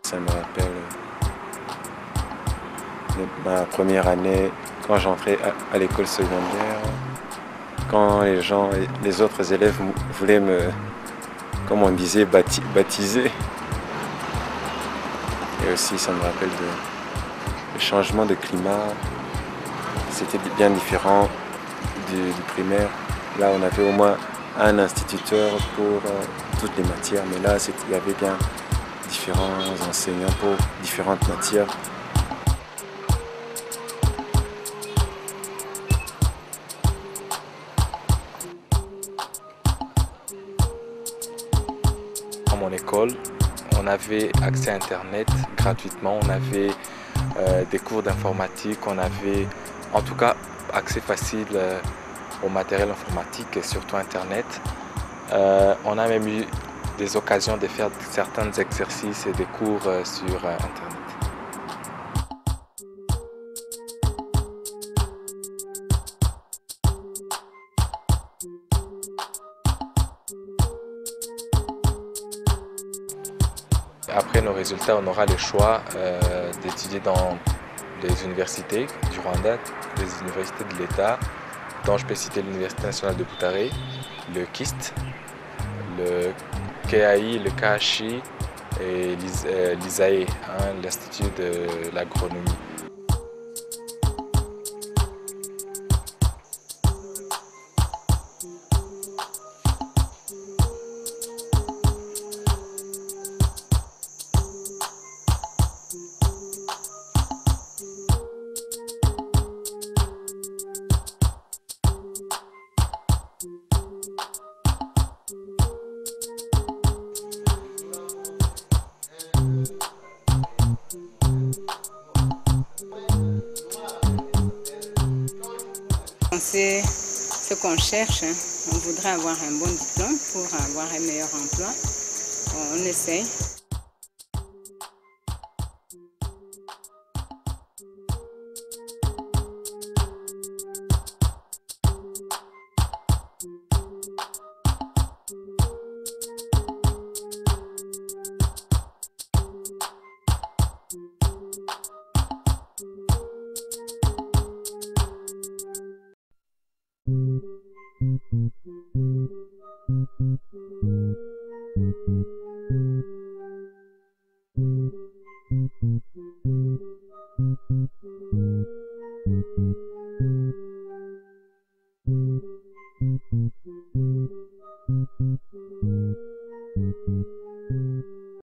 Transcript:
Ça me rappelle ma première année quand j'entrais à l'école secondaire, quand les autres élèves voulaient me, comme on disait, baptiser. Et aussi ça me rappelle le changement de climat. C'était bien différent du primaire. Là on avait au moins un instituteur pour toutes les matières, mais là il y avait bien différents enseignants pour différentes matières. À mon école, on avait accès à Internet gratuitement, on avait des cours d'informatique, on avait en tout cas accès facile au matériel informatique et surtout Internet. On a même eu des occasions de faire certains exercices et des cours sur Internet. Après nos résultats, on aura le choix d'étudier dans les universités du Rwanda, les universités de l'État, dont je peux citer l'Université nationale de Butare, le KIST, le KAI, le KHI et l'ISAE, l'Institut de l'agronomie. On sait ce qu'on cherche, on voudrait avoir un bon diplôme pour avoir un meilleur emploi. On essaye.